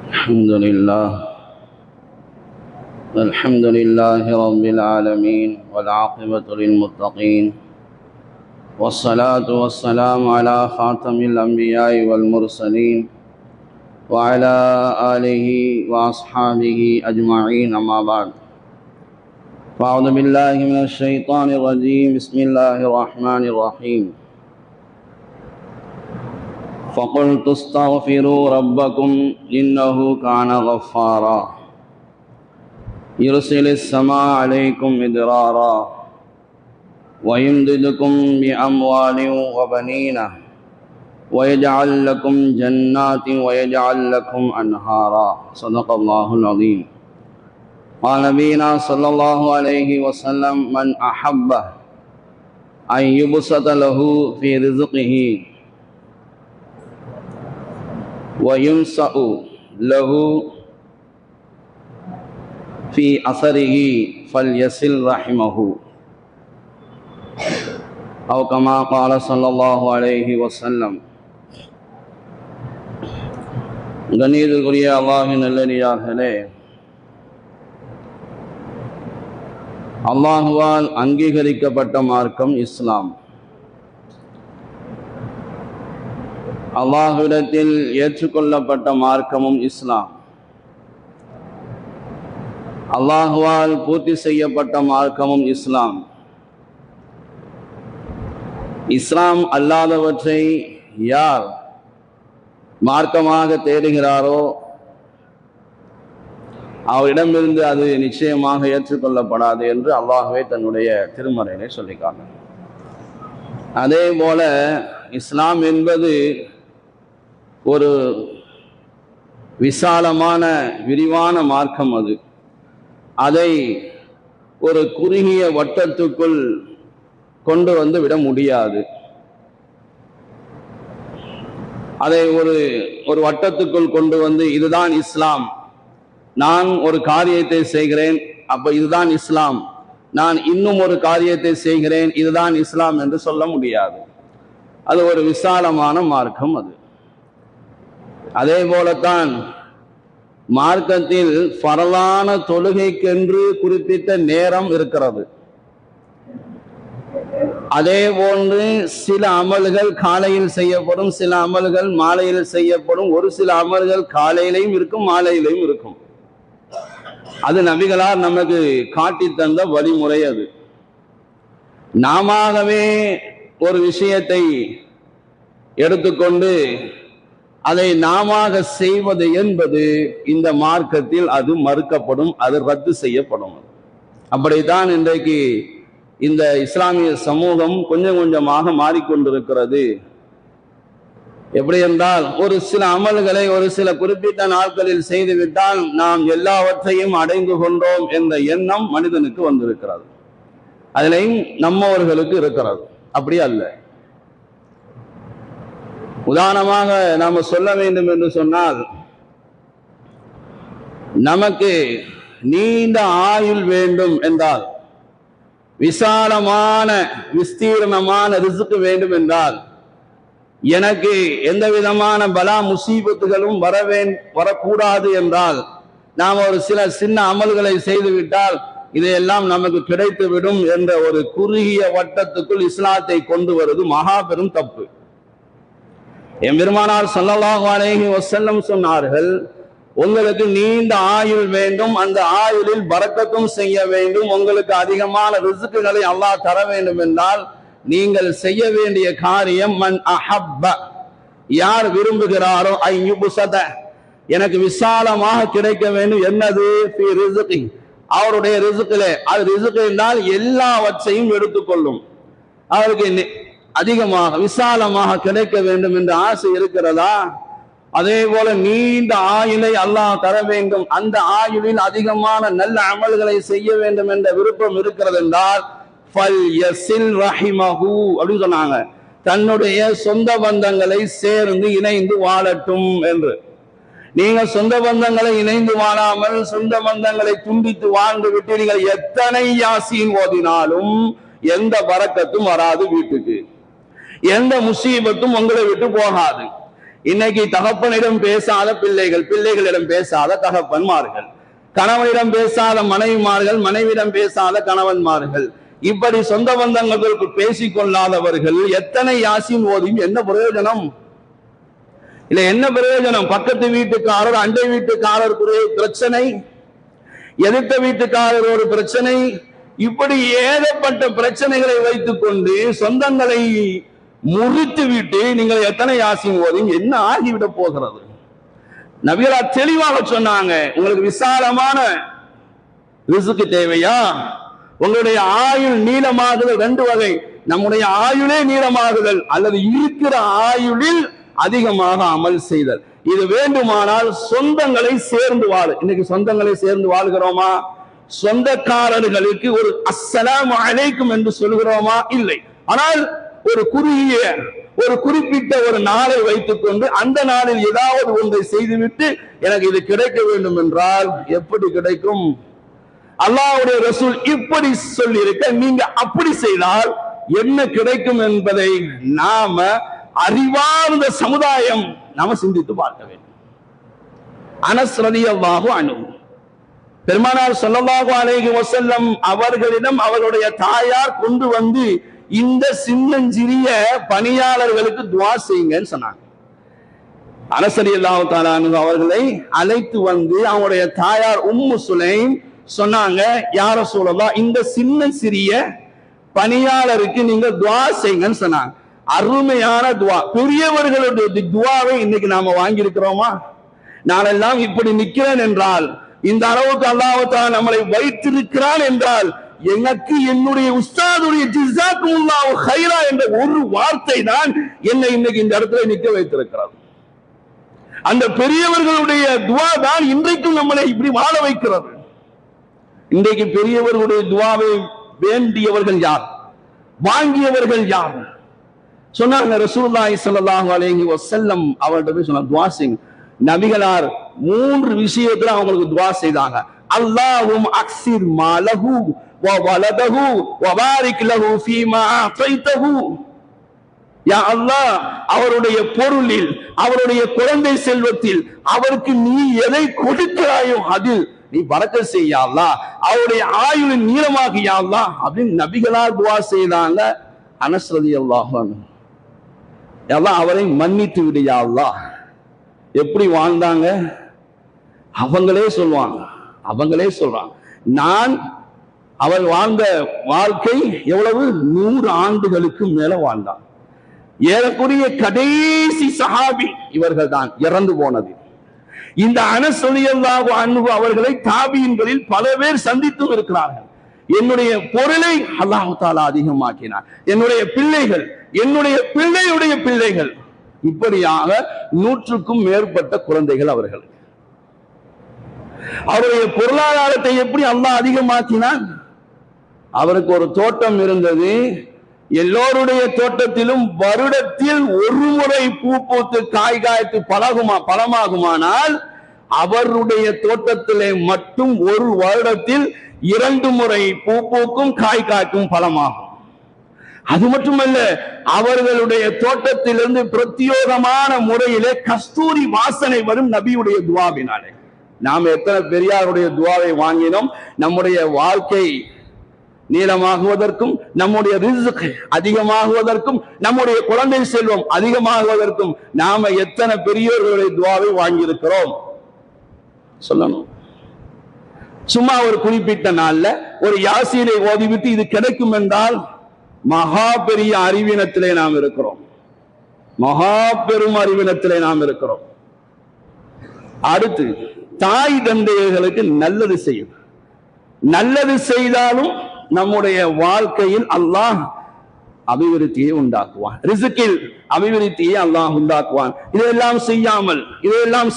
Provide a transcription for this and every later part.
الحمد لله رب العالمين والعاقبة للمتقين والصلاة والسلام على خاتم الأنبياء والمرسلين وعلى آله وأصحابه أجمعين أما بعد فأعوذ بالله من الشيطان الرجيم بسم الله الرحمن الرحيم فقلت استغفروا ربكم إنه كان غفارا يرسل السماء عليكم مدرارا ويمددكم بأموال وبنين ويجعل لكم جنات ويجعل لكم أنهارا صدق الله العظيم. قال نبينا صلى الله عليه وسلم من أحب أن يبسط له في رزقه وينسأ له في أثره فليصل رحمه أو كما قال صلى الله عليه وسلم. கண்ணியத்திற்குரிய அல்லாஹ்வின் நல்லடியார்களே, அல்லாஹுவால் அங்கீகரிக்கப்பட்ட மார்க்கம் இஸ்லாம். அல்லாஹ்விடத்தில் ஏற்றுக்கொள்ளப்பட்ட மார்க்கமும் இஸ்லாம். அல்லாஹுவால் பூர்த்தி செய்யப்பட்ட மார்க்கமும் இஸ்லாம். இஸ்லாம் அல்லாதவற்றை யார் மார்க்கமாக தேடுகிறாரோ அவரிடமிருந்து அது நிச்சயமாக ஏற்றுக்கொள்ளப்படாது என்று அல்லாஹ்வே தன்னுடைய திருமறையிலே சொல்லிக்காங்க. அதே போல இஸ்லாம் என்பது ஒரு விசாலமான விரிவான மார்க்கம். அதை ஒரு குறுகிய வட்டத்துக்குள் கொண்டு வந்து விட முடியாது. அதை ஒரு வட்டத்துக்குள் கொண்டு வந்து இதுதான் இஸ்லாம், நான் ஒரு காரியத்தை செய்கிறேன் அப்ப இதுதான் இஸ்லாம், நான் இன்னும் ஒரு காரியத்தை செய்கிறேன் இதுதான் இஸ்லாம் என்று சொல்ல முடியாது. அது ஒரு விசாலமான மார்க்கம். அதே போலத்தான் மார்க்கத்தில் ஃபரலான தொழுகைக்கென்று குறிப்பிட்ட நேரம் இருக்கிறது. அதே போன்று சில அமல்கள் காலையில் செய்யப்படும், சில அமல்கள் மாலையில் செய்யப்படும், ஒரு சில அமல்கள் காலையிலையும் இருக்கும் மாலையிலையும் இருக்கும். அது நபிகளார் நமக்கு காட்டி தந்த வழிமுறை. அது நாமவே ஒரு விஷயத்தை எடுத்துக்கொண்டு அதை நாம செய்வது என்பது இந்த மார்க்கத்தில் அது மறுக்கப்படும், அது ரத்து செய்யப்படும். அப்படித்தான் இன்றைக்கு இந்த இஸ்லாமிய சமூகம் கொஞ்சம் கொஞ்சமாக மாறிக்கொண்டிருக்கிறது. எப்படி என்றால், ஒரு சில அமல்களை ஒரு சில குறிப்பிட்ட நாட்களில் செய்துவிட்டால் நாம் எல்லாவற்றையும் அடைந்து கொண்டோம் என்ற எண்ணம் மனிதனுக்கு வந்திருக்கிறது. அதிலையும் நம்மவர்களுக்கு இருக்கிறது. அப்படி அல்ல. உதாரணமாக நாம சொல்ல வேண்டும் என்று சொன்னால், நமக்கு நீண்ட ஆயுள் வேண்டும் என்றால், விசாலமான விஸ்தீர்ணமான ரிஸ்க் வேண்டும் என்றால், எனக்கு எந்த விதமான பலா முசீபத்துகளும் வரக்கூடாது என்றால், நாம் ஒரு சில சின்ன அமல்களை செய்துவிட்டால் இதையெல்லாம் நமக்கு கிடைத்துவிடும் என்ற ஒரு குறுகிய வட்டத்துக்குள் இஸ்லாத்தை கொண்டு வருவது மகா பெரும் தப்பு. எம்பெருமானார் ஸல்லல்லாஹு அலைஹி வஸல்லம் சொன்னார்கள், உங்களுக்கு நீண்ட ஆயுள் வேண்டும், அந்த ஆயுளில் பரக்கத்தும் செய்ய வேண்டும், உங்களுக்கு அதிகமான ரிஸ்குகளை அல்லாஹ் தர வேண்டும் என்றால் நீங்கள் செய்ய வேண்டிய காரியம் மன் அஹப்ப, யார் விரும்புகிறாரோ ஐயுபுசத, எனக்கு விசாலமாக கிடைக்க வேண்டும். என்னது? ஃபீ ரிஸ்கி, அவருடைய ரிஸ்கிலே. அது ரிஸ்க் என்றால் எல்லாவற்றையும் எடுத்துக்கொள்ளும். அவருக்கு அதிகமாக விசாலமாக கிடைக்க வேண்டும் என்ற ஆசை இருக்கிறதா? அதே போல நீண்ட ஆயுளை அல்லாஹ் தர வேண்டும், அந்த ஆயுளில் அதிகமான நல்ல அமல்களை செய்ய வேண்டும் என்ற விருப்பம் இருக்கிறது என்றால் ஃபல்யஸில் ரஹிமஹு அப்படின்னு சொன்னாங்க. தன்னுடைய சொந்த பந்தங்களை சேர்ந்து இணைந்து வாழட்டும் என்று. நீங்க சொந்த பந்தங்களை இணைந்து வாழாமல் சொந்த பந்தங்களை துண்டித்து வாழ்ந்து விட்டு நீங்கள் எத்தனை யாசீன் ஓதினாலும் எந்த பரக்கத்தும் வராது வீட்டுக்கு, எந்த முசீபத்தும் உங்களை விட்டு போகாது. இன்னைக்கு தகப்பனிடம் பேசாத பிள்ளைகள், பிள்ளைகளிடம் பேசாத தகப்பன்மார்கள், கணவனிடம் பேசாத மனைவிமார்கள், மனைவியிடம் பேசாத கணவன்மார்கள், இப்படி சொந்த பந்தங்களுக்கு பேசிக்கொள்ளாதவர்கள் எத்தனை யாசின் ஓதியும் என்ன பிரயோஜனம்? இல்ல என்ன பிரயோஜனம்? பக்கத்து வீட்டுக்காரர், அண்டை வீட்டுக்காரருக்குரிய பிரச்சனை, எதிர்த்த வீட்டுக்காரர் ஒரு பிரச்சனை, இப்படி ஏகப்பட்ட பிரச்சனைகளை வைத்துக் கொண்டு சொந்தங்களை முறித்து விட்டு நீங்கள் எத்தனை யாசின் ஓதியும் என்ன ஆகிவிட போகிறது? நபிகளா தெளிவாக சொன்னாங்க, உங்களுக்கு விசாலமான ரிஸ்க் தேவையா? உங்களுடைய ஆயுள் நீளமாகுதல் ரெண்டு வகை. நம்முடைய ஆயுளே நீளமாகுதல் அல்லது இருக்கிற ஆயுளில் அதிகமாக அமல் செய்தல். இது வேண்டுமானால் சொந்தங்களை சேர்ந்து வாழ. இன்னைக்கு சொந்தங்களை சேர்ந்து வாழ்கிறோமா? சொந்தக்காரர்களுக்கு ஒரு அஸ்ஸலாமு அலைக்கும் என்று சொல்கிறோமா? இல்லை. ஆனால் ஒரு குறுகிய ஒரு குறிப்பிட்ட ஒரு நாளை வைத்துக் கொண்டு அந்த நாளில் ஏதாவது ஒன்றை செய்துவிட்டு எனக்கு இது கிடைக்க வேண்டும் என்றால் எப்படி கிடைக்கும்? அல்லாஹ்வுடைய ரசூல் இப்படி சொல்லி இருக்க, நீங்க அப்படி செய்தால் என்ன கிடைக்கும் என்பதை நாம அறிவார்ந்த சமுதாயம் நாம சிந்தித்து பார்க்க வேண்டும். அனஸ் ரலியல்லாஹு அன்ஹு பெருமானார் ஸல்லல்லாஹு அலைஹி வஸல்லம் அவர்களிடம் அவர்களுடைய தாயார் கொண்டு வந்து இந்த சின்னஞ்சிறிய பணியாளர்களுக்கு துஆ செய்யுங்கன்னு சொன்னாங்க. அனஸ் ரலியல்லாஹு தஆலா அன்ஹு அவர்களை அழைத்து வந்து அவங்களுடைய தாயார் உம்மு சுலைம் சொன்னாங்க, யா ரசூலல்லாஹ், இந்த சின்ன சிறிய பணியாளருக்கு நீங்க துஆ செய்யுங்கன்னு சொன்னாங்க. அருமையான துஆ. பெரியவர்களுடைய துஆவை இன்னைக்கு நாம வாங்கி இருக்கிறோமா? நானெல்லாம் இப்படி நிக்கிறேன் என்றால், இந்த அளவுக்கு அல்லாஹ் தஆலா நம்மளை வைத்திருக்கிறான் என்றால், எனக்கு என்னுடைய உஸ்தாதுடைய ஜஸாக்குமுல்லாஹு கைரா என்ற ஒரு வார்த்தை தான் என்னை இன்னைக்கு இந்த இடத்துல நிக்க வைத்திருக்கிறது. அந்த பெரியவர்களுடைய துஆ தான் இன்றைக்கும் நம்மளை இப்படி வாழ வைக்கிறது. இன்றைக்கு பெரியவர்களுடைய துஆவை வேண்டியவர்கள் யார்? வாங்கியவர்கள் யார்? சொன்னாங்க ரசூலுல்லாஹி ஸல்லல்லாஹு அலைஹி வஸல்லம் அவர்கிட்ட போய் சொன்னாங்க, துஆ செய்யுங்க. நபிகளார் 3 விஷயத்துல அவங்களுக்கு துஆ செய்தாங்க. அல்லாஹும் அக்ஸிர் மாலஹு வ வலதஹு வ பாரிக் லஹு ஃபீமா அதைதஹு. யா அல்லாஹ், அவருடைய பொருளில், அவருடைய குழந்தை செல்வத்தில் அவருக்கு நீ எதை கொடுக்கிறாயோ அதில் நீ பரக்கத் செய் யா அல்லாஹ், அவருடைய ஆயுளின் நீளமாகி யா அல்லாஹ் அப்படின்னு நபிகளார் துஆ செய்தாங்க. அனஸ் ரலியல்லாஹு அன்ஹு, யா அல்லாஹ் அவரை மன்னித்து விடு யா அல்லாஹ். எப்படி வாழ்ந்தாங்க? அவங்களே சொல்றாங்க, நான் அவர் வாழ்ந்த வாழ்க்கை எவ்வளவு? 100 ஆண்டுகளுக்கு மேல வாழ்ந்தான். ஏறக்குறைய கடைசி சஹாபி இவர்கள் தான் இறந்து போனது. இந்த அனஸ் ரலியல்லாஹு அன்ஹு அவர்களை தாபியின்களில் பல பேர் சந்தித்தும் இருக்கிறார்கள். என்னுடைய பொருளை அல்லாஹ் தஆலா அதிகமாக்கினார், என்னுடைய பிள்ளைகள், என்னுடைய பிள்ளையுடைய பிள்ளைகள், இப்படியாக 100க்கும் மேற்பட்ட குழந்தைகள் அவர்கள். அவருடைய பொருளாதாரத்தை எப்படி அல்லாஹ் அதிகமாக்கினான்? அவருக்கு ஒரு தோட்டம் இருந்தது. எல்லோருடைய தோட்டத்திலும் வருடத்தில் ஒரு முறை பூ பூத்து காய் காய்த்து பழமாகுமானால் அவருடைய தோட்டத்திலே மட்டும் ஒரு வருடத்தில் 2 முறை பூ பூக்கும் காய் காய்க்கும் பழமாகும். அது மட்டுமல்ல, அவர்களுடைய தோட்டத்திலிருந்து பிரத்யோகமான முறையிலே கஸ்தூரி வாசனை வரும் நபியுடைய துஆவினாலே. நாம் எத்தனை பெரியாருடைய துஆவை வாங்கினோம்? நம்முடைய வாழ்க்கை நீளமாகுவதற்கும், நம்முடைய ரிஸ்க் அதிகமாகுவதற்கும், நம்முடைய குழந்தை செல்வம் அதிகமாகுவதற்கும் நாம எத்தனை பெரியோர்களுடைய துஆவை வாங்கி இருக்கிறோம் சொல்லணும். சும்மா ஒரு குறிப்பிட்ட நாள்ல ஒரு யாசீனை ஓதிவிட்டு இது கிடைக்கும் என்றால் மகா பெரிய அறிவினத்திலே நாம் இருக்கிறோம். மகா பெரும் அறிவினத்திலே நாம் இருக்கிறோம். அடுத்து, தாய் தந்தையர்களுக்கு நல்லது செய்யும். நல்லது செய்தாலும் நம்முடைய வாழ்க்கையில் அல்லாஹ் அபிவிருத்தியை உண்டாக்குவான், ரிஸ்கில் அபிவிருத்தியை அல்லாஹ் உண்டாக்குவான். இதையெல்லாம்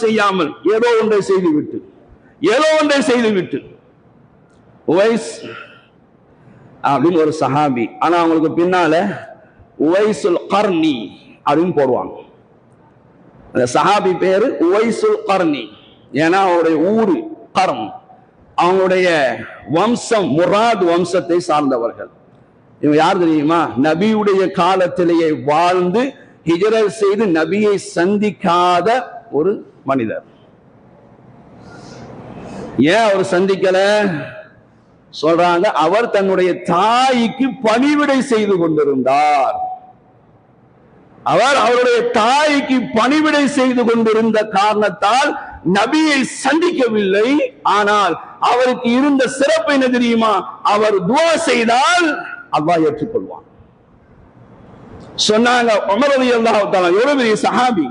செய்யாமல் ஏதோ ஒன்றை செய்துவிட்டு உவைஸ் அப்படின்னு ஒரு சஹாபி, ஆனா அவங்களுக்கு பின்னால உவைசுல் கர்னி அப்படின்னு போடுவாங்க. அந்த சஹாபி பேரு உவைசுல் கர்னி. ஏன்னா அவருடைய ஊரு கர்ன், அவங்களுடைய வம்சம் முராத் வம்சத்தை சார்ந்தவர்கள். இவங்க யார் தெரியுமா? நபியுடைய காலத்திலேயே வாழ்ந்து ஹிஜ்ரத் செய்து நபியை சந்திக்காத ஒரு மனிதர். ஏன் அவர் சந்திக்கல சொல்றாங்க? அவர் தன்னுடைய தாய்க்கு பணிவிடை செய்து கொண்டிருந்தார். அவர் அவருடைய தாய்க்கு பணிவிடை செய்து கொண்டிருந்த காரணத்தால் நபியை சந்திக்கவில்லை. ஆனால் அவருக்கு இருந்த சிறப்பு என்ன தெரியுமா? அவர் துஆ செய்தால் அல்லாஹ் ஏற்றுக்கொள்வான். சொன்னாங்க உமர் ரலியல்லாஹு தஆலா, எவ்வளவு பெரிய சஹாபி,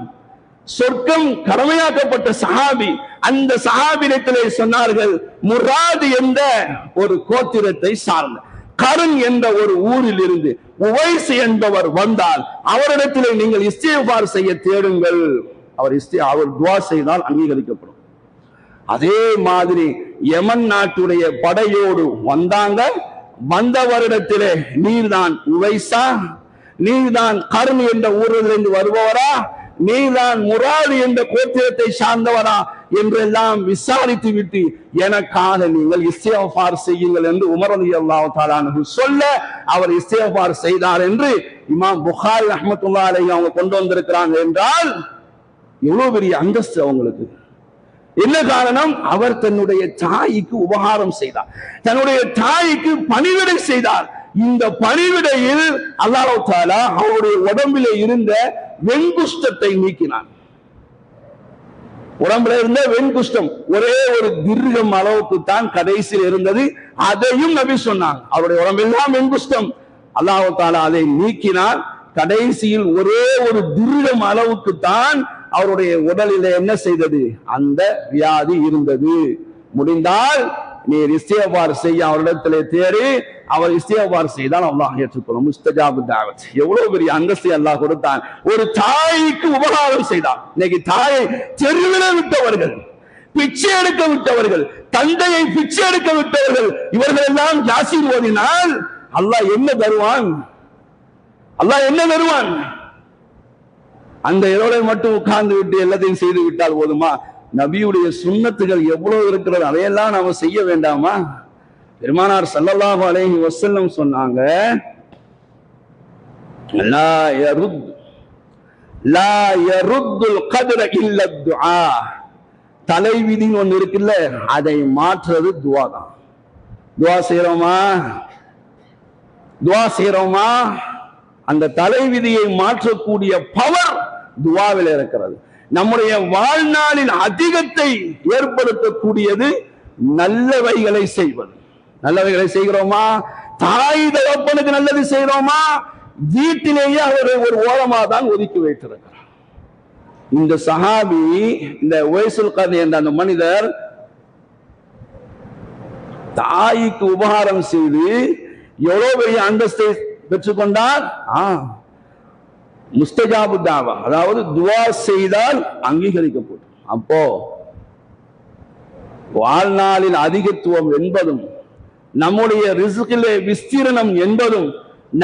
சொர்க்கம் கடமையாக்கப்பட்ட சஹாபி. அந்த சஹாபியிடத்திலே சொன்னார்கள், முராது என்ற ஒரு கோத்திரத்தை சார்ந்த கருண் என்ற ஒரு ஊரில் இருந்து உவைஸ் என்பவர் வந்தால் அவரிடத்திலே நீங்கள் இஸ்திக்ஃபார் செய்ய தேடுங்கள். அவர் துஆ செய்தால் அங்கீகரிக்கப்படும். அதே மாதிரி யமன் நாட்டுடைய படையோடு வந்தாங்க. வந்தவரிடத்திலே நீர்தான் உவைஸா, நீர்தான் கருண் என்ற ஊரிலிருந்து வருபவரா, நீதான் முராது என்ற கோத்திரத்தை சார்ந்தவரா என்றெல்லாம் விசாரித்து விட்டு எனக்காக நீங்கள் இஸ்திக்ஃபார் செய்யுங்கள் என்று உமர் ரலியல்லாஹு தஆலா அன்ஹு சொல்ல அவர் இஸ்திக்ஃபார் செய்தார் என்று இமாம் புகாரி ரஹ்மத்துல்லாஹி அலைஹி அவங்க கொண்டு வந்திருக்கிறாங்க. என்றால் எவ்வளவு பெரிய அந்தஸ்து அவங்களுக்கு. என்ன காரணம்? அவர் தன்னுடைய தாய்க்கு உபகாரம் செய்தார், தன்னுடைய தாய்க்கு பணிவிடை செய்தார். இந்த பணிவிடையில் அல்லாஹ் தஆலா அவருடைய உடம்பிலே இருந்த வெண்குஷ்டத்தை நீக்கினான். உடம்புல இருந்த வெண்குஷ்டம் ஒரே ஒரு திர்கம் அளவுக்கு தான் கடைசியில் இருந்தது. அதையும் நபி சொன்னாங்க. அவருடைய உடம்பெல்லாம் வெண்குஷ்டம். அல்லாஹ் தஆலா அதை நீக்கினார். கடைசியில் ஒரே ஒரு திர்கம் அளவுக்கு தான் அவருடைய உடலில் என்ன செய்தது? அந்த வியாதி இருந்தது. முடிந்தால் நீர் இஸ்திக்ஃபார் செய்ய அவரிடத்திலே தேடி அவர் இஸ்திக்ஃபார் செய்தால் அல்லாஹ் ஏற்றுக்கொள்ளும். முஸ்தஜாபு தஅவத். எவ்வளவு பெரிய அந்தஸ்தை அல்லாஹ் கொடுத்தான். ஒரு தாய்க்கு உபகாரம் செய்தான். இன்னைக்கு தாயை தெருவில விட்டவர்கள், பிச்சை எடுக்க விட்டவர்கள், தந்தையை பிச்சை எடுக்க விட்டவர்கள், இவர்கள் எல்லாம் யாசீன் ஓதினால் அல்லாஹ் என்ன தருவான்? அல்லாஹ் என்ன தருவான்? அந்த இரவை மட்டும் உட்கார்ந்து விட்டு எல்லாத்தையும் செய்து விட்டால் போதுமா? நபியுடைய சுன்னத்துகள் எவ்வளவு இருக்கிறது, அதையெல்லாம் நாம செய்ய வேண்டாமா? பெருமானார் ஸல்லல்லாஹு அலைஹி வஸல்லம் சொன்னாங்க, லா யருத்துல் கத்ர இல்ல துஆ. தலைவிதின்னு ஒன்று இருக்குல்ல, அதை மாற்றுறது துஆ தான். துஆ செய்றோமா? துஆ செய்றோமா? அந்த தலைவிதியை மாற்றக்கூடிய பவர் துஆவில் இருக்கிறது. நம்முடைய வாழ்நாளின் அதிகத்தை ஏற்படுத்தக்கூடியது நல்லவைகளை செய்வது. நல்லவைகளை செய்கிறோமா? தாய் தகப்பனுக்கு நல்லது செய்கிறோமா? வீட்டிலேயே அவரை ஒரு ஓரமாக தான் ஒதுக்கி வைத்திருக்கிறார். இந்த சஹாபி, இந்த உவைசுல் கர்னி என்ற அந்த மனிதர் தாய்க்கு உபகாரம் செய்து எவ்வளவு பெரிய அந்தஸ்தை பெற்றுக்கொண்டார். முஸ்தஜாபு தாவா, அதாவது துஆ செய்தால் அங்கீகரிக்கப்படும். அப்போ வாழ்நாளில் அதிகத்துவம் என்பதும் நம்முடைய ரிஸ்கிலே விஸ்தீரணம் என்பதும்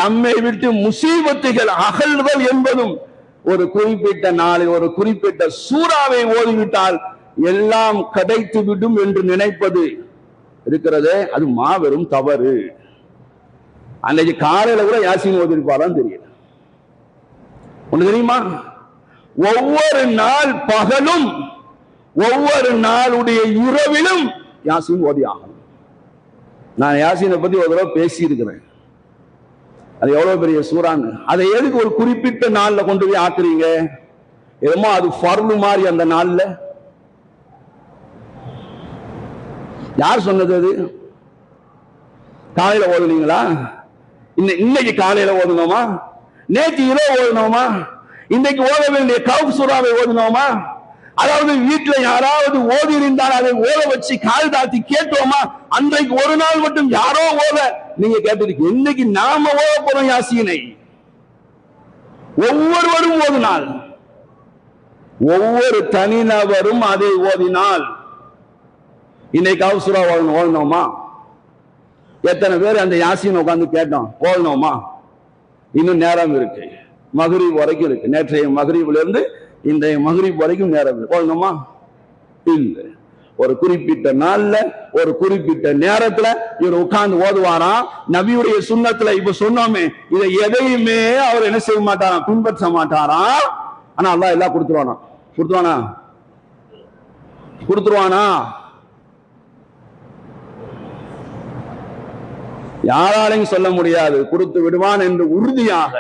நம்மை விட்டு முசீபத்துகள் அகல்கள் என்பதும் ஒரு குறிப்பிட்ட நாளில் ஒரு குறிப்பிட்ட சூறாவை ஓதிவிட்டால் எல்லாம் கிடைத்து விடும் என்று நினைப்பது இருக்கிறதே, அது மாபெரும் தவறு. அன்னைக்கு காலையில கூட யாசீன் ஓதிருப்பாரான்னு தெரியல. ஒண்ணு தெரியுமா? ஒவ்வொரு நாள் பகலும் ஒவ்வொரு நாளுடைய இரவிலும் யாசீன் ஓதி ஆகணும். நான் யாசீனை பத்தி ஒரு தடவை பேசி இருக்கிறேன். அது எவ்வளவு பெரிய சூறான்னு. அதை எதுக்கு ஒரு குறிப்பிட்ட நாள்ல கொண்டு போய் ஆக்குறீங்க? என்னமோ அது ஃபர்லு மாதிரி அந்த நாள்ல. யார் சொன்னது? அது காலையில ஓதுனீங்களா? இன்னைக்கு காலையில ஓதுனோமா? நேற்று இரவு ஓதுனோமா? இன்றைக்கு ஓத வேண்டிய கவுஃப் சூறாவை ஓதுனோமா? அதாவது வீட்டுல யாராவது ஓதி இருந்தால் அதை ஓத வச்சு கால் தாத்தி கேட்டோமா? அன்றைக்கு ஒரு நாள் மட்டும் யாரோ ஓத நீங்க கேட்டிருக்கீங்க. இன்னைக்கு நாம ஓத போறோம் யாசீனை. ஒவ்வொருவரும் ஓதினால், ஒவ்வொரு தனிநபரும் அதை ஓதினால், இன்னைக்கு கவுஃப் சூறா ஓதனோமா? எத்தனை பேர் அந்த யாசீன் உட்கார்ந்து கேட்டோம்? ஓதனோமா? இன்னும் நேரம் இருக்கு, மக்ரிப் வரைக்கும் இருக்கு. நேற்றைய மக்ரிப்ல இருந்து இன்றைய மக்ரிப் வரைக்கும் நேரம் இருக்கு. ஓதணுமா? இல்லை. ஒரு குறிப்பிட்ட நாள்ல ஒரு குறிப்பிட்ட நேரத்துல இவர் உட்கார்ந்து ஓதுவாராம். நபியுடைய சுன்னத்துல இப்ப சொன்னோமே, இதை எதையுமே அவர் என்ன செய்ய மாட்டாராம், பின்பற்ற மாட்டாராம். ஆனா அல்லாஹ் எல்லாம் கொடுத்துருவானா யாராலையும் சொல்ல முடியாது, கொடுத்து விடுவான் என்று உறுதியாக.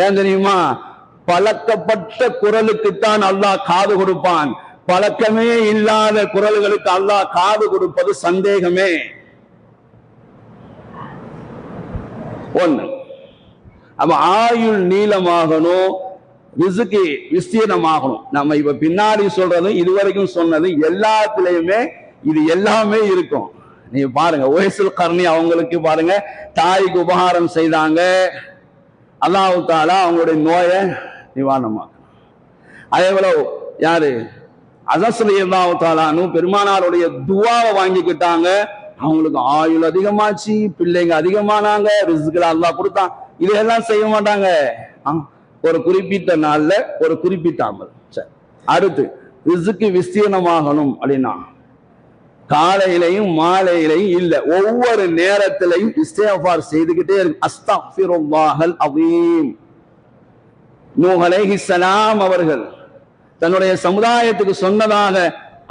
ஏன் தெரியுமா? பழக்கப்பட்ட குரலுக்குத்தான் அல்லாஹ் காது கொடுப்பான். பழக்கமே இல்லாத குரல்களுக்கு அல்லாஹ் காது கொடுப்பது சந்தேகமே. ஒண்ணு. அப்ப ஆயுள் நீளமாகணும், ரிஸ்க் விஸ்தீர்ணமாகணும். நம்ம இப்ப பின்னாடி சொல்றது இதுவரைக்கும் சொன்னது எல்லாத்திலையுமே இது எல்லாமே இருக்கும். நீங்க பாருங்க, ஒய்சுல் கர்ணி அவங்களுக்கு பாருங்க, தாய்க்கு உபகாரம் செய்தாங்க, அல்லாஹ் தஆலா அவங்களுடைய நோயை நிவாரணமாக. அதே போல யாரு அனஸ் ரலியல்லாஹு தஆலா பெருமானாருடைய துஆவை வாங்கிக்கிட்டாங்க, அவங்களுக்கு ஆயுள் அதிகமாச்சு, பிள்ளைங்க அதிகமானாங்க, ரிஸ்க்ல அல்லாஹ் கொடுத்தான். இதெல்லாம் செய்ய மாட்டாங்க. ஒரு குறிப்பிட்ட நாள்ல ஒரு குறிப்பிட்ட அமல். சரி, அடுத்து ரிஸ்க் விஸ்தீர்ணமாகணும் அப்படின்னா காலையிலையும் மாலையிலையும் இல்ல, ஒவ்வொரு நேரத்திலையும் இஸ்திக்ஃபார் செய்துகிட்டே இருக்கு. அஸ்தக்ஃபிருல்லாஹல் அஸீம். நூஹ் அலைஹிஸ்ஸலாம் அவர்கள் தன்னுடைய சமுதாயத்துக்கு சொன்னதாக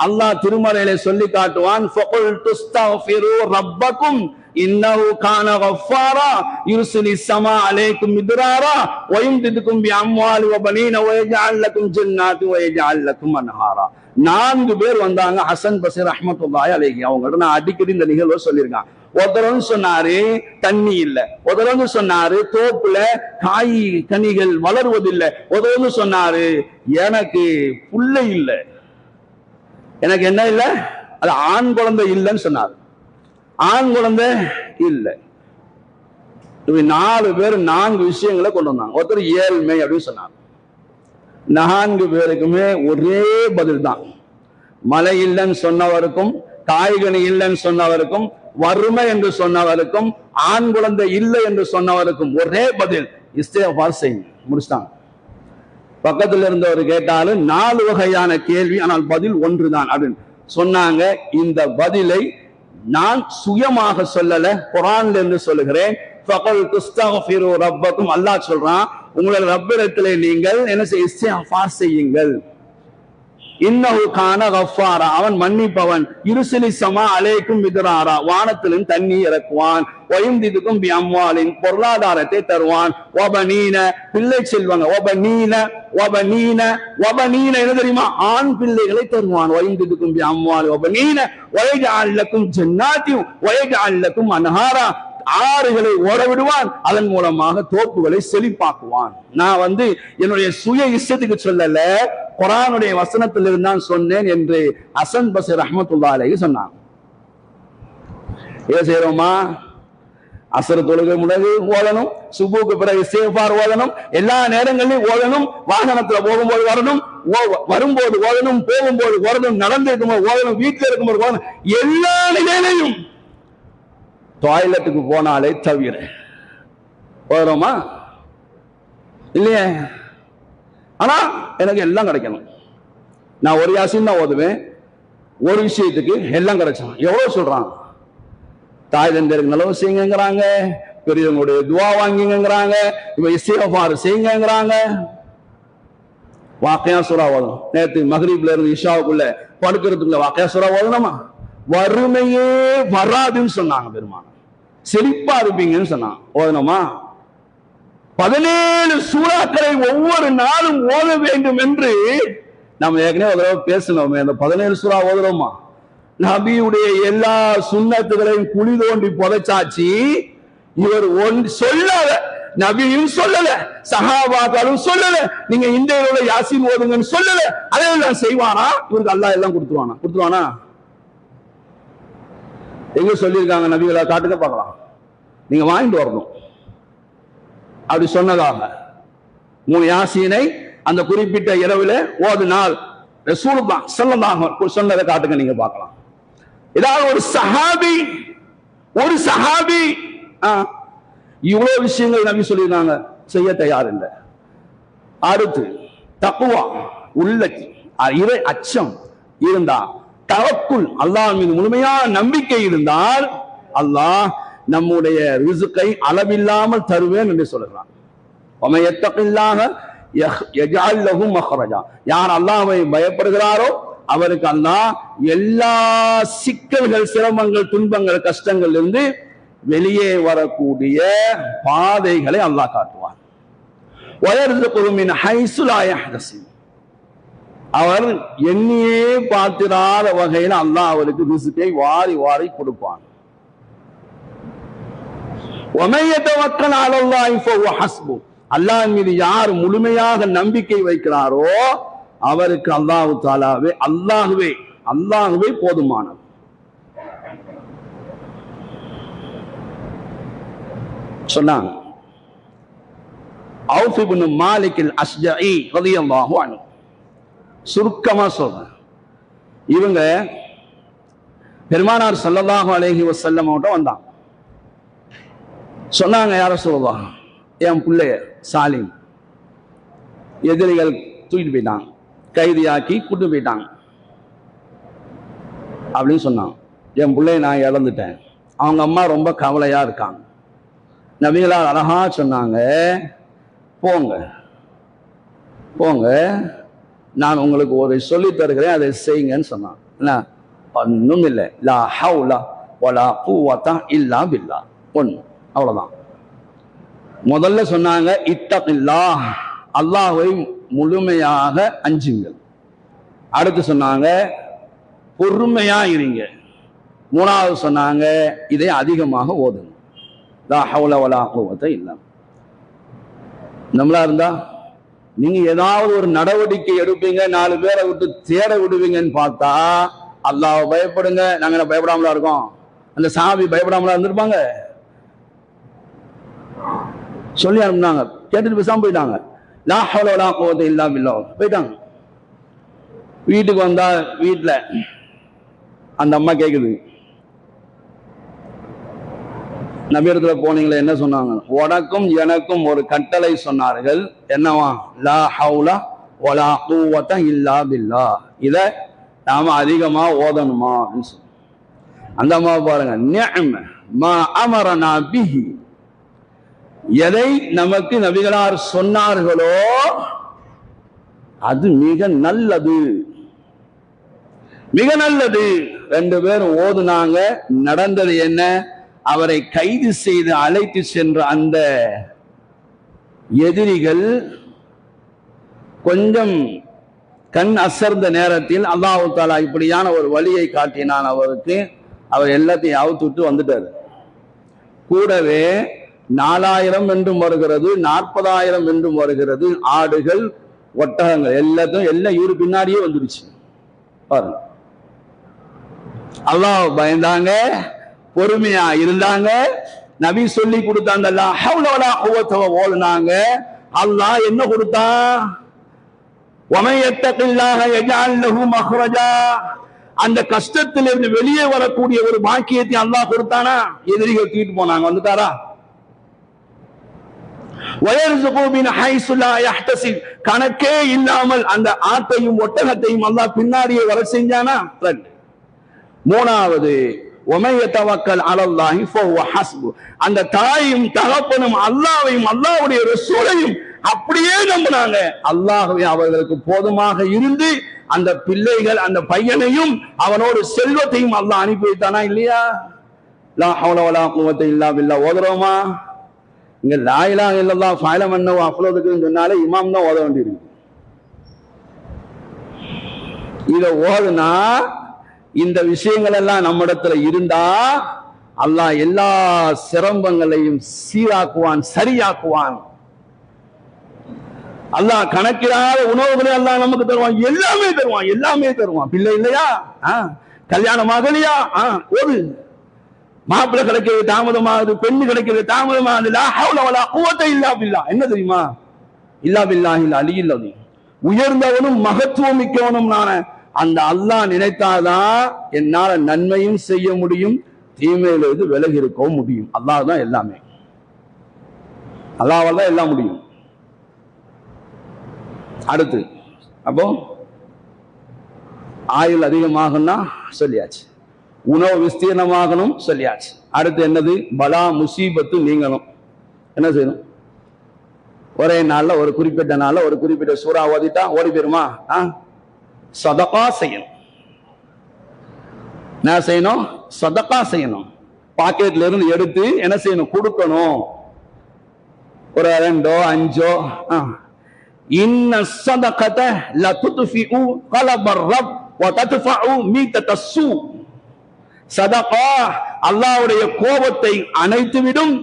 அல்லாஹ் திருமறையிலே சொல்லி காட்டுவான். ஃபகுல் துஸ்தக்ஃபிரு ரப்பக்கும் இன்னஹு கான கஃபாரா யுர்சிலிஸ் ஸமா அலைக்கும் மித்ராரா வ யும்திதுக்கும் பி அம்வாலி வ பனீன வ யஜ்அல் லக்கும் ஜன்னாத்தி வ யஜ்அல் லக்கும் அன்ஹாரா. 4 பேர் வந்தாங்க, ஹசன் பஸ்ரி ரஹ்மத்துல்லாஹி அலைஹி. அவங்கள்ட்ட நான் அடிக்கடி இந்த நிகழ்வை சொல்லியிருக்கேன். ஒருத்தர் சொன்னாரு தண்ணி இல்ல, ஒருத்தர் சொன்னாரு தோப்புல காய் கனிகள் வளருவதில்லை, ஒருத்தர் சொன்னாரு எனக்கு புள்ள இல்ல, எனக்கு என்ன இல்ல, அது ஆண் குழந்தை இல்லைன்னு சொன்னார். ஆண் குழந்தை இல்ல. 4 பேர் 4 விஷயங்களை கொண்டு வந்தாங்க. ஒருத்தர் ஏழ்மை அப்படின்னு சொன்னார். 4 பேருக்குமே ஒரே பதில் தான். மழை இல்லைன்னு சொன்னவருக்கும், காய்கனி இல்லைன்னு சொன்னவருக்கும், வறுமை என்று சொன்னவருக்கும், ஆண் குழந்தை இல்லை என்று சொன்னவருக்கும் ஒரே பதில், இஸ்திக்ஃபார் செய்யுங்க. முடிச்சிட்டாங்க. பக்கத்தில் இருந்தவர் கேட்டாலும் 4 வகையான கேள்வி, ஆனால் பதில் ஒன்றுதான் அப்படின்னு சொன்னாங்க. இந்த பதிலை நான் சுயமாக சொல்லல, குர்ஆன்ல இருந்து சொல்லுகிறேன். ஃபகுல் துஸ்தக்ஃபிரு ரப்பக்கும். அல்லாஹ் சொல்றான், உங்களுடைய ரப்பிடத்திலே நீங்கள் என்ன செய்ய, இஸ்திக்ஃபார் செய்யுங்கள். இன்னஹு கான கஃபாரா, அவன் மன்னிப்பவன். யுர்சிலிஸ் ஸமா அலைக்கும் மித்ராரா, வானத்திலும் தண்ணி இறக்குவான். வ யும்திதுக்கும் பி அம்வாலின், பொருளாதாரத்தை தருவான். வ பனீன, பிள்ளை செல்வங்க. வ பனீன என்ன தெரியுமா, ஆண் பிள்ளைகளை தருவான். வ யும்திதுக்கும் பி அம்வாலி வ பனீன வ யஜ்அல் லக்கும் ஜன்னாத்தி வ யஜ்அல் லக்கும் அன்ஹாரா, ஆறுகளை ஓட விடுவான், அதன் மூலமாக தோப்புகளை செழிப்பாக்குவான். நான் என்னுடைய சுய இஷ்டத்துக்கு சொல்லல, குர்ஆனுடைய வசனத்தில் இருந்தான் சொன்னேன் என்று ஹசன் பஸ்ரி ரஹ்மத்துல்லாஹி அலைஹி சொன்னாங்க. இதை செய்யறோமா? அஸ்ர் தொழுகை முன்னாடி ஓதணும், சுபுக்கு பிறகு இஸ்திக்ஃபார் ஓதணும், எல்லா நேரங்களிலும் ஓதணும், வாகனத்துல போகும்போது வரணும், வரும்போது ஓதணும், போகும்போது ஓதணும், நடந்து இருக்கும்போது ஓதணும், வீட்டில் இருக்கும்போது ஓதணும், எல்லா நிலையிலையும். டாய்லெட்டுக்கு போனாலே தவிர ஓதுறோமா இல்லையே? ஆனா எனக்கு எல்லாம் கிடைக்கணும். நான் ஒரு யாசின் தான் ஓதுவேன், ஒரு விஷயத்துக்கு எல்லாம் கிடைச்சான். எவ்வளவு சொல்றாங்க, தாய் தந்தையருக்கு நல்லவு செய்யுங்கிறாங்க, பெரியவங்களுடைய துவா வாங்கிங்கிறாங்க, இப்ப இஸ்திக்ஃபார் செய்யுங்கிறாங்க. வாக்கியா சூரா ஓதணும். நேற்று மக்ரிப்ல இருந்து இஷாவுக்குள்ள படுக்கிறதுக்குள்ள வாக்கியா சூரா ஓதணுமா? வறுமையே வராதுன்னு சொன்னாங்க பெருமான், செழிப்பா இருப்பீங்கன்னு சொன்னாங்க. ஓதணுமா? 17 சூறாக்களை ஒவ்வொரு நாளும் ஓத வேண்டும் என்று நம்ம ஏற்கனவே ஒரு தடவை பேசணுமே. அந்த 17 சூறா ஓதுறோமா? நபியுடைய எல்லா சுன்னத்துகளையும் குழி தோண்டி புதைச்சாச்சு. இவர் சொல்லல, நபியும் சொல்லல, சஹாபாக்களும் சொல்லல, நீங்க இந்த யாசின் ஓதுங்கன்னு சொல்லல. அதையெல்லாம் செய்வானா? இவருக்கு அல்லாஹ் எல்லாம் கொடுத்துருவானா? எங்க சொல்லியிருக்காங்க நபிகளா? காட்டுக்க பார்க்கலாம். நீங்க வாங்கிட்டு வரணும். அப்படி சொன்னதாக 3 யாசீனை அந்த குறிப்பிட்ட இரவுல ஓதுனால் ரசூலுல்லாஹ் ஸல்லல்லாஹு அலைஹி வஸல்லம் சொன்னதை காட்டுங்க, நீங்க பார்க்கலாம். ஏதாவது ஒரு சஹாபி இவ்வளவு விஷயங்கள் நபி சொல்லியிருக்காங்க, செய்ய தயார் இல்லை. அடுத்து தக்வா, உள்ள இறை அச்சம் இருந்தா தவக்குல் அல்லாஹ் மீது முழுமையான நம்பிக்கை இருந்தால் அல்லாஹ் நம்முடைய ரிசுக்கை அளவில்லாமல் தருவேன் என்று சொல்கிறான். யார் அல்லாஹ்வை பயப்படுகிறாரோ அவருக்கு அல்லாஹ் எல்லா சிக்கல்கள், சிரமங்கள், துன்பங்கள், கஷ்டங்கள் இருந்து வெளியே வரக்கூடிய பாதைகளை அல்லாஹ் காட்டுவார். அவர் எண்ணியே பார்த்திராத வகையில் அல்லாஹ் அவருக்கு ரிசுக்கை வாரி வாரி கொடுப்பான். அல்லாஹ் மீது யார் முழுமையாக நம்பிக்கை வைக்கிறாரோ அவருக்கு அல்லாஹுவே போதுமானது. சொன்னாங்க அவுஃப் இப்னு மாலிக் அல்-அஸ்ஜஇ ரலியல்லாஹு அன்ஹு. சுருக்கமா சொல்றேன், இவங்க பெருமானார் ஸல்லல்லாஹு அலைஹி வஸல்லம் கிட்ட வந்தாங்க. சொன்னாங்க, யா ரசூலுல்லாஹ், என் பிள்ளைய சாலிம் எதிரிகள் தூக்கிட்டு போயிட்டாங்க, கைதியாக்கி கூட்டு போயிட்டாங்க அப்படின்னு சொன்னாங்க. என் பிள்ளைய நான் இழந்துட்டேன், அவங்க அம்மா ரொம்ப கவலையா இருக்காங்க. நபிகளார் அழகா சொன்னாங்க, போங்க போங்க, நான் உங்களுக்கு ஒரு சொல்லி தருகிறேன், அதை செய்யுங்கன்னு சொன்னாங்க. ஒன்றும் இல்லை, லா ஹவுல வலா குவத இல்லா பில்லா, ஒன்று, அவ்வளவுதான். முதல்ல சொன்னாங்க இத்தகில்லாஹ், அல்லாஹ்வை முழுமையாக அஞ்சுங்கள். அடுத்து சொன்னாங்க பொறுமையா இருங்க. மூணாவது சொன்னாங்க இதை அதிகமாக ஓதுங்க, லா ஹவுல வலா குவத இல்லா. நம்மளா இருந்தா நீங்க ஏதாவது ஒரு நடவடிக்கை எடுப்பீங்க, 4 பேரை விட்டு தேட விடுவீங்கன்னு பார்த்தா அல்லாஹ்வை பயப்படுங்க, நாங்க பயப்படாமலா இருக்கோம். அந்த சாபி பயப்படாமலா இருந்திருப்பாங்க? சொல்லி அனுப்புனாங்க, கேட்டுட்டு பேசாம போயிட்டாங்க. லா ஹவ்ல வலா குவத்த இல்லா பில்லாஹ் போயிட்டாங்க. வீட்டுக்கு வந்தா வீட்டுல அந்த அம்மா கேக்குது, நபியிடத்துல போனீங்களே என்ன சொன்னாங்க? உனக்கும் எனக்கும் ஒரு கட்டளை சொன்னார்கள், என்னவா? லா ஹவ்ல வலா குவத்த இல்லா பில்லாஹ், இத நாம அதிகமா ஓதணுமா அப்படின்னு சொல்லி. அந்த அம்மா பாருங்க, நிஅம மா அமரனா பிஹி, எதை நமக்கு நபிகளார் சொன்னார்களோ அது மிக நல்லது, மிக நல்லது. 2 பேரும் ஓதுனாங்க. நடந்தது என்ன? அவரை கைது செய்து அழைத்து சென்ற அந்த எதிரிகள் கொஞ்சம் கண் அசர்ந்த நேரத்தில் அல்லாஹ் தஆலா இப்படியான ஒரு வழியை காட்டினான் அவருக்கு. அவர் எல்லாத்தையும் அவுத்துட்டு வந்துட்டாரு. கூடவே 4000 என்றும் வருகிறது, 40,000 என்றும் வருகிறது, ஆடுகள், ஒட்டகங்கள் எல்லாத்தையும் எல்லாம் இவரு பின்னாடியே வந்துருச்சு. பாருங்க, அல்லாஹ் பயந்தாங்க, பொறுமையா இருந்தாங்க. நபி சொல்லி கொடுத்த அந்த லா ஹவ்ல வலா குவத்த ஓதுனாங்க. அல்லாஹ் என்ன கொடுத்தான்? வமன் யத்தகில்லாஹ யஜஅல் லஹு மக்ரஜா, அந்த கஷ்டத்திலிருந்து வெளியே வரக்கூடிய ஒரு பாக்கியத்தை அல்லாஹ் கொடுத்தானா? எதிரிகள் தூக்கிட்டு போனாங்க, வந்துட்டாரா? கணக்கே இல்லாமல் அந்த ஆட்டையும் ஒட்டகத்தையும் அல்லாஹ் பின்னாடியே வர செஞ்சானா? மூணாவது, அந்த தாயும் தகப்பனும் அல்லாஹ்வையும் அல்லாஹ்வுடைய ரசூலையும் அப்படியே நம்பினாங்க. அல்லாஹ்வே அவர்களுக்கு போதுமாக இருந்து அந்த பிள்ளைகள், அந்த பையனையும் அவனோடு செல்வத்தையும் அல்லாஹ் அனுப்பி வைத்தானா இல்லையா? லா ஹவ்ல வலா குவத்த இல்லா பில்லாஹ் ஓதுறோமா? இங்க லா இலாஹ இல்லல்லாஹ் ஃபஅலம் அன்னஹு அஃலதுக்குன்னு சொன்னாலே இமாம் தான் ஓத வேண்டியிருக்கு. இத ஓதுனா இந்த விஷயங்கள் எல்லாம் நம்மிடத்துல இருந்தா அல்லாஹ் எல்லா சிரமங்களையும் சீராக்குவான், சரியாக்குவான். அல்லாஹ் கணக்கிடாத உணவுகளை அல்லாஹ் நமக்கு தருவான், எல்லாமே தருவான், எல்லாமே தருவான். பிள்ளை இல்லையா? கல்யாணம் ஆகலையா? ஒரு மாப்பிள்ளை கிடைக்கிறது தாமதமாகுது, பெண்ணு கிடைக்கிறது தாமதமாகுது. லா ஹவ்ல வலா குவத்த இல்லா பில்லாஹ். என்ன தெரியுமா? இல்லா பில்லாஹில் அலியில் அலீம், உயர்ந்தவனும் மகத்துவம் மிக்கவனும் நான அந்த அல்லாஹ் நினைத்தாதான் என்னால நன்மையும் செய்ய முடியும், தீமையிலிருந்து விலகி இருக்கவும் முடியும். அல்லாஹ் தான் எல்லாமே, அல்லாஹ்வால தான் எல்லாம் முடியும். அடுத்து அப்போ ஆயுள் அதிகமாகணும்னா சொல்லியாச்சு, உணவு விஸ்தீர்ணமாகணும் சொல்லியாச்சு. அடுத்து என்னது? பலா முசீபத்து நீங்கணும். என்ன செய்யணும்? ஒரே நாள்ல ஒரு குறிப்பிட்ட நாள்ல ஒரு குறிப்பிட்ட சூறா ஓதிட்டா ஓடி போயிருமா? சதகா செய்யணும். என்ன செய்யணும்? சதகா செய்யணும். பாக்கெட்ல இருந்து எடுத்து என்ன செய்யணும்? கொடுக்கணும். ஒரு 2 5 இன்ன ஸதகத லதுத்ஃபிஉ கலபர் ரப் வ தத்ஃபஉ மீதத்தஸ்ஸூ. சதகா அல்லாஹ்வுடைய கோபத்தை அணைத்து விடும்,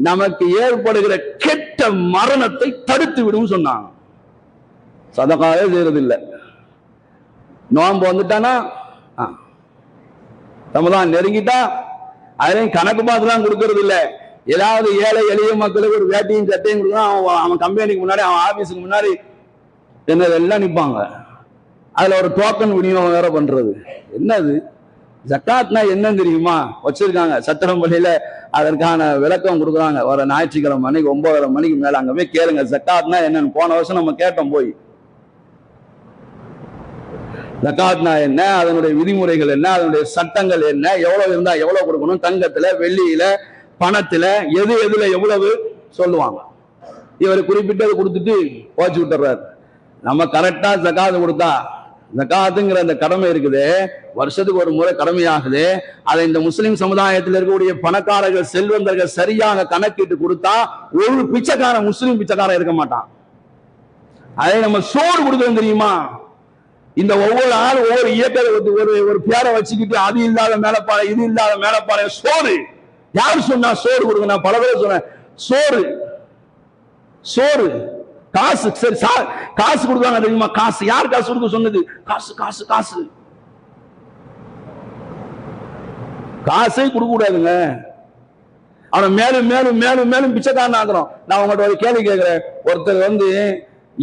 நமக்கு ஏற்படுகிற கெட்ட மரணத்தை தடுத்து விடும் சொன்னாங்க. சதகாவே செய்யறது இல்லை. நோன்பு வந்துட்டானா, ரமலான் நெருங்கிட்டா அதுலயும் கணக்கு பார்த்துலாம் கொடுக்கறது இல்லை. ஏதாவது ஏழை எளிய மக்களுக்கு ஒரு வேட்டியும் சட்டையும் கொடுக்கணும். அவன் கம்பெனிக்கு முன்னாடி, அவன் ஆபீஸுக்கு முன்னாடி என்னதெல்லாம் நிற்பாங்க. அதுல ஒரு டோக்கன் விநியோகம் வேற பண்றது. என்னது ஜக்காத்னா என்னன்னு தெரியுமா? வச்சிருக்காங்க சத்திரம்பள்ளியில, அதற்கான விளக்கம் கொடுக்குறாங்க. வர ஞாயிற்றுக்கிழமை மணிக்கு 9:30 மணிக்கு மேல அங்க போய் கேளுங்க ஜக்காத்னா என்னன்னு. போன வருஷம் நம்ம கேட்டோம் போய், ஜக்காத்னா என்ன, அதனுடைய விதிமுறைகள் என்ன, அதனுடைய சட்டங்கள் என்ன, எவ்வளவு இருந்தா எவ்வளவு கொடுக்கணும், தங்கத்துல வெள்ளியில பணத்துல எது எதுல எவ்வளவு சொல்லுவாங்க. இவர் குறிப்பிட்டது கொடுத்துட்டு போச்சு விட்டுறாரு. நம்ம கரெக்டா ஜக்காத் கொடுத்தா, ஜக்காத்துங்கிற அந்த கடமை இருக்குது, வருஷத்துக்கு ஒரு முறை கடமையாகுது. அதை இந்த முஸ்லிம் சமுதாயத்தில் இருக்கக்கூடிய பணக்காரர்கள் செல்வந்தர்கள் சரியாக கணக்கிட்டு கொடுத்தா ஒரு பிச்சைக்காரன், முஸ்லிம் பிச்சைக்காரன் இருக்க மாட்டான். அதை நம்ம சோறு கொடுக்கணும் தெரியுமா? இந்த ஒவ்வொரு ஆள் ஒவ்வொரு இயக்கத்தை ஒரு பேரை வச்சுக்கிட்டு அது இல்லாத மேலப்பாறை, இது இல்லாத மேலப்பாறை, சோறு. யார் சொன்னா சோறு கொடுங்க? நான் பல பேர் சொன்னேன். சோறு சோறு காசு. சரி, காசு கொடுக்காங்க தெரியுமா? காசு. யார் காசு கொடுக்க சொன்னது? காசு காசு காசு. காசை கொடுக்க கூடாதுங்க. அவனை மேலும் மேலும் மேலும் மேலும் பிச்சைக்காரன் ஆக்குறோம். நான் உங்கள்கிட்ட ஒரு கேள்வி கேட்கிறேன். ஒருத்தர்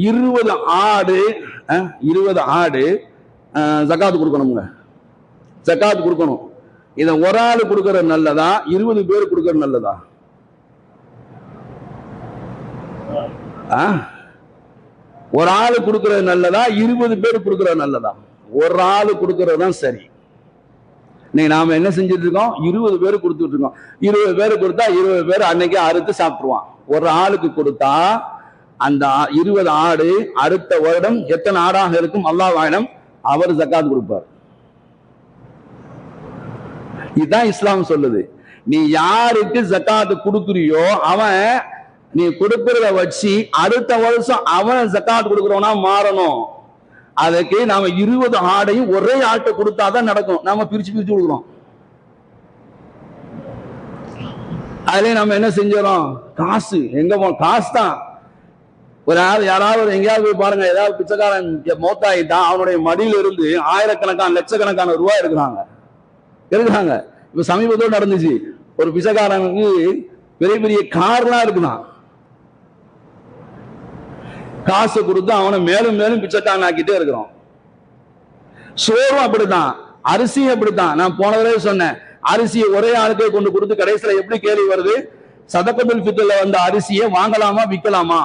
20 ஆடு ஜக்காத்து கொடுக்கணுங்க. ஜக்காத்து கொடுக்கணும். இதை ஒரு ஆளு கொடுக்கறது நல்லதா, 20 பேர் கொடுக்கறது நல்லதா? ஒரு ஆளு கொடுக்கறது நல்லதா, 20 பேர் கொடுக்கறது நல்லதா? ஒரு ஆளு கொடுக்கறது தான் சரி. இன்னைக்கு நாம என்ன செஞ்சுட்டு இருக்கோம்? 20 பேர் கொடுத்துட்டு இருக்கோம். 20 பேர் கொடுத்தா 20 பேர் அன்னைக்கு அறுத்து சாப்பிட்டுருவான். ஒரு ஆளுக்கு கொடுத்தா அந்த 20 ஆடு அடுத்த வருடம் எத்தனை ஆடாக இருக்கும் அல்லாஹ் ஆயிரம், அவர் ஜக்காத் கொடுப்பார். இதுதான் இஸ்லாம் சொல்லுது. நீ யாருக்கு ஜக்காத்து கொடுக்குறியோ அவன், நீ கொடுக்கறத வச்சு அடுத்த வருஷம் அவன் ஜக்காத் கொடுக்கிறவனா மாறணும். அதுக்கு நாம 20 ஆடையும் ஒரே ஆட்டை கொடுத்தாதான் நடக்கும். நாம பிரிச்சு பிரிச்சு கொடுக்குறோம். அதுலயும் நம்ம என்ன செஞ்சோம்? காசு எங்க போ, காசு தான். ஒரு ஆள் யாராவது எங்கேயாவது போய் பாருங்க, ஏதாவது பிச்சைக்காரன் மௌத்தாயிட்டான், அவனுடைய மடியில இருந்து ஆயிரக்கணக்கான லட்சக்கணக்கான ரூபாய் எடுக்கிறாங்க. இப்ப சமீபத்தோடு நடந்துச்சு. ஒரு பிச்சைக்காரனுக்கு பெரிய பெரிய கார்லாம் இருக்குதான். காசு கொடுத்து அவனை மேலும் மேலும் பிச்சைக்காரன் ஆக்கிட்டே இருக்கிறோம். சோறும் அப்படித்தான், அரிசியும் அப்படித்தான். நான் போன தடவை சொன்னேன், அரிசியை ஒரே ஆளுக்கே கொண்டு கொடுத்து கடைசியில எப்படி கேள்வி வருது? சதகத்துல் ஃபித்ர்ல வந்த அரிசியை வாங்கலாமா விற்கலாமா?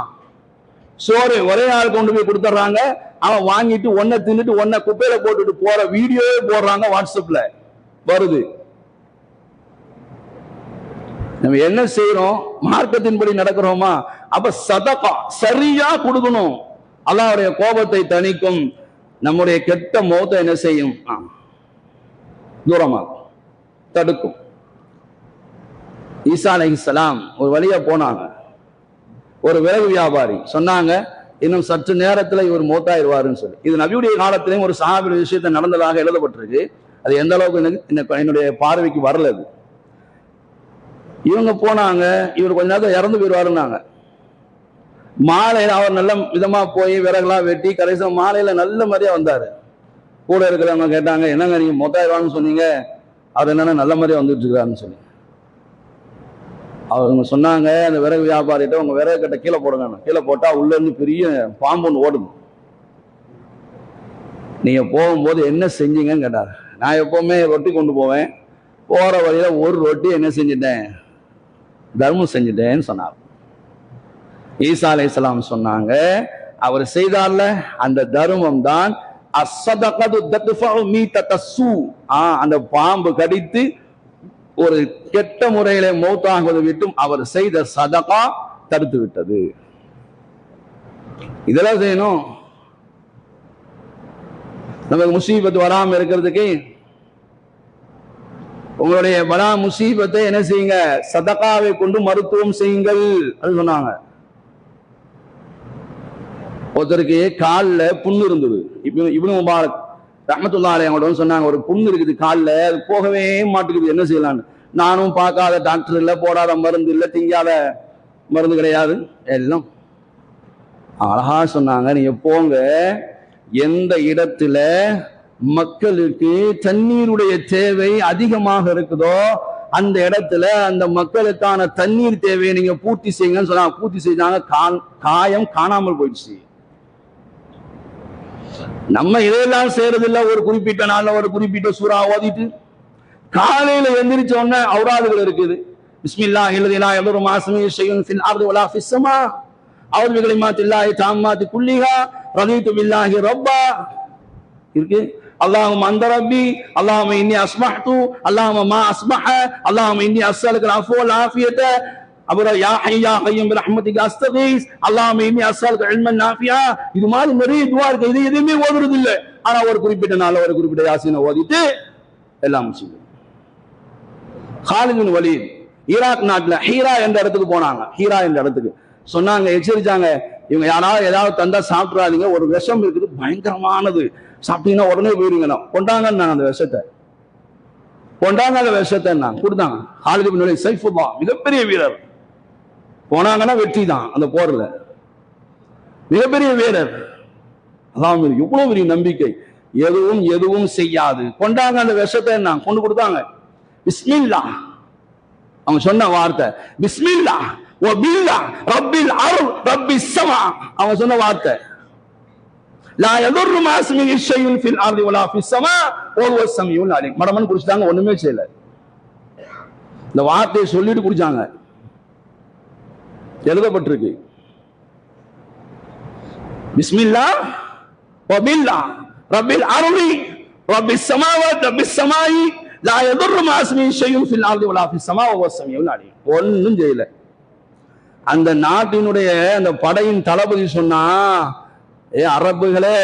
சோறு ஒரே ஆள் கொண்டு போய் கொடுத்துட்றாங்க. அவன் வாங்கிட்டு ஒன்ன தின்னுட்டு ஒன்ன குப்பையில போட்டுட்டு போற வீடியோவே போடுறாங்க, வாட்ஸ்அப்ல வருது. நம்ம என்ன செய்யறோம்? மார்க்கத்தின்படி நடக்கிறோமா? அப்ப சதகா சரியா கொடுக்கணும். அல்லாஹ்வுடைய கோபத்தை தணிக்கும், நம்முடைய கெட்ட மௌத்தை என்ன செய்யும்? தூரமாகும், தடுக்கும். ஈசா அலைஹிஸ்ஸலாம் ஒரு வழியா போனாங்க. ஒரு விறகு வியாபாரி சொன்னாங்க, இன்னும் சற்று நேரத்துல இவர் மௌத்தாயிருவாருன்னு சொல்லி. இது நபியுடைய காலத்திலையும் ஒரு சஹாபியுடைய விஷயத்தை நடந்ததாக எழுதப்பட்டிருக்கு. அது எந்த அளவுக்கு என்னுடைய பார்வைக்கு வரல. அது இவங்க போனாங்க, இவர் கொஞ்ச நேரத்தில் இறந்து போயிடுவாருன்னாங்க. மாலையில அவர் நல்ல விதமா போய் விறகுலாம் வெட்டி கடைசியாக மாலையில நல்ல மாதிரியா வந்தாரு. கூட இருக்கிறவங்க கேட்டாங்க, என்னங்க நீங்க மொத்தாயிருவான்னு சொன்னீங்க, அவர் என்னன்னா நல்ல மாதிரியா வந்துட்டு இருக்கிறாருன்னு சொல்லி. அவங்க சொன்னாங்க, அந்த விறகு வியாபாரிகிட்ட உங்க விறகு கட்ட கீழே போடுங்க. கீழே போட்டா உள்ள இருந்து பெரிய பாம்பு ஒன்று ஓடுது. நீங்க போகும்போது என்ன செஞ்சீங்கன்னு கேட்டாரு. நான் எப்பவுமே ரொட்டி கொண்டு போவேன், போற வழியில ஒரு ரொட்டி என்ன செஞ்சுட்டேன்? தர்மம் செஞ்சுட்டேன்னு சொன்னார். ஈசா அலைஹிஸ்ஸலாம் சொன்னாங்க, அவர் செய்தார்ல அந்த தர்மம் தான் அந்த பாம்பு கடித்து ஒரு கெட்ட முறையில மௌத்தாகுவதை விட்டும் அவர் செய்த சதகா தடுத்து விட்டது. இதெல்லாம் செய்யணும். நமக்கு முசீபத்து வராம இருக்கிறதுக்கு உங்களுடைய பலா முசீபத்தை என்ன செய்யுங்க, சதகாவை கொண்டு மருத்துவம் செய்யுங்கள் அது சொன்னாங்க. ஒருத்தருக்கு காலில் புண்ணு இருந்தது. இப்னு முபாரக் ரஹ்மத்துல்லாஹி அலைஹி அவங்களோட சொன்னாங்க, ஒரு புண்ணு இருக்குது காலில், அது போகவே மாட்டேங்குது, என்ன செய்யலான்னு. நானும் பார்க்காத டாக்டர் இல்லை, போடாத மருந்து இல்லை, திங்காத மருந்து கிடையாது, எல்லாம் அழகா சொன்னாங்க, நீங்க போங்க, எந்த இடத்துல மக்களுக்கு தண்ணீருடைய தேவை அதிகமாக இருக்குதோ அந்த இடத்துல அந்த மக்களுக்கான தண்ணீர் தேவையை நீங்க பூர்த்தி செய்யுங்கன்னு சொன்னாங்க. பூர்த்தி செஞ்சாங்க, காயம் காணாமல் போயிடுச்சு. நம்ம இதையெல்லாம் செய்யறதில்ல. ஒரு குறிப்பிட்ட நாள்ல ஒரு குறிப்பிட்ட சூறா ஓதிட்டு காலையில எந்திரிச்ச உடனே அவுராதுகள் இருக்குது. பிஸ்மில்லாஹி அல்லதி லா யதுர்ரு மஅ இஸ்மிஹி ஷைஉன் ஃபில் அர்தி வலா ஃபிஸ் ஸமா அஊது பிகலிமாத்தில்லாஹி தாம்மாத்தி குல்லிஹா ரதீது பில்லாஹி ரப்பா இருக்கு. அல்லாஹும்ம அன்த ரப்பி, அல்லாஹும்ம இன்னி அஸ்மஹ்து, அல்லாஹும்ம மா அஸ்மஹ, அல்லாஹும்ம இன்னி அஸ்அலுக்கல் அஃப்வ வல் ஆஃபியத, அப்புறம் யா ஹய்ய் யா கய்யூம் பிரஹ்மதிக அஸ்தகீஸ், அல்லாஹும்ம இன்னி அஸ்அலுக இல்மன் நாஃபியா. இது மாதிரி நிறைய துஆ இருக்கு. இது எதுவுமே ஓதுறது இல்லை. ஆனா ஒரு குறிப்பிட்ட நாள்ல ஒரு குறிப்பிட்ட யாசீனை ஓதிட்டு எல்லாம் முடிச்சுங்க. காலித் பின் வலீத் ஈராக் நாட்டுல ஹீரா என்ற இடத்துக்கு போனாங்க. ஹீரா என்ற இடத்துக்கு சொன்னாங்க, எச்சரிச்சாங்க, இவங்க யாராவது ஏதாவது தந்தா சாப்பிட்றாதீங்க, ஒரு விஷம் இருக்குது, பயங்கரமானது, சாப்பிட்டீங்கன்னா உடனே போயிருங்க, கொண்டாங்கன்னு அந்த விஷத்தை கொண்டாங்க. அந்த விஷத்தை கொடுத்தாங்க. காலித் பின் வலீத் சைஃபுல்லா மிகப்பெரிய வீரர், போனாங்கன்னா வெற்றி தான் அந்த போர்ல, மிகப்பெரிய வீரர். அதான் எவ்வளவு பெரிய நம்பிக்கை, எதுவும் செய்யாது. கொண்டாங்க அந்த விஷத்தை கொண்டு கொடுத்தாங்க. பிஸ்மில்லா அவங்க சொன்ன வார்த்தை, பிஸ்மில்லா வ பில்லா ரப்பில் அர்த் ரப்பிஸ் ஸமா அவங்க சொன்ன வார்த்தை, லா யதுர்ரு மா இஸ்மிஹி ஷைஉன் ஃபில் அர்தி வலா ஃபிஸ் ஸமா வ ஹுவஸ் ஸமீஉல் அலீம். மடமன் குடிச்சாங்க, ஒண்ணுமே செய்யல. இந்த வார்த்தையை சொல்லிட்டு குடிச்சாங்க. எழுதப்பட்டிருக்கு, பிஸ்மில்லா வ பில்லா ரப்பில் அர்தி ரப்பிஸ் ஸமாவாத் ரப்பிஸ் ஸமாஇ லா யதுர்ரு மா இஸ்மிஹி ஷைஉன் ஃபில் அர்தி வலா ஃபிஸ் ஸமா வ ஹுவஸ் ஸமீஉல் அலீம். ஒண்ணும் செய்யல. அந்த நாட்டினுடைய அந்த படையின் தளபதி சொன்னா, அரபுகளே,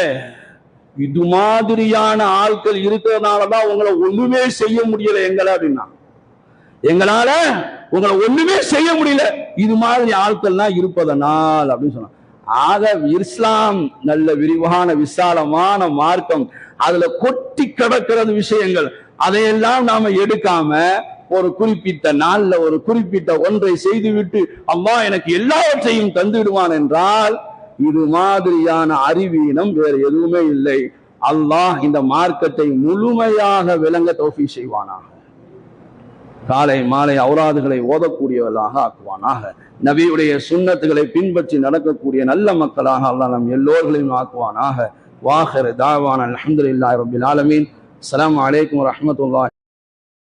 இது மாதிரியான ஆட்கள் இருக்கிறதுனாலதான் உங்களை ஒண்ணுமே செய்ய முடியல எங்களை அப்படின்னா, எங்களால உங்களை ஒண்ணுமே செய்ய முடியல, இது மாதிரி ஆட்கள்லாம் இருப்பதனால் அப்படின்னு சொன்னாங்க. ஆக இஸ்லாம் நல்ல விரிவான விசாலமான மார்க்கம், அதுல கொட்டி கிடக்கிறது விஷயங்கள், அதையெல்லாம் நாம எடுக்காம ஒரு குறிப்பிட்ட நாள்ல ஒரு குறிப்பிட்ட ஒன்றை செய்துவிட்டு அல்லாஹ் எனக்கு எல்லாவற்றையும் தந்து விடுவான் என்றால் இது மாதிரியான அறிவீனம் வேறு எதுவுமே இல்லை. அல்லாஹ் இந்த மார்க்கத்தை முழுமையாக விளங்க தௌஃபீக் செய்வானாக. காலை மாலை ஔராதுகளை ஓதக்கூடியவர்களாக ஆக்குவானாக. நபியுடைய சுன்னத்துகளை பின்பற்றி நடக்கக்கூடிய நல்ல மக்களாக அல்லாஹ் நம் எல்லோர்களையும் ஆக்குவானாக. வாஹிர் தாவானா அல்ஹம்துலில்லாஹி ரப்பில் ஆலமீன். அஸ்ஸலாமு அலைக்கும் வரஹ்மத்துல்லாஹி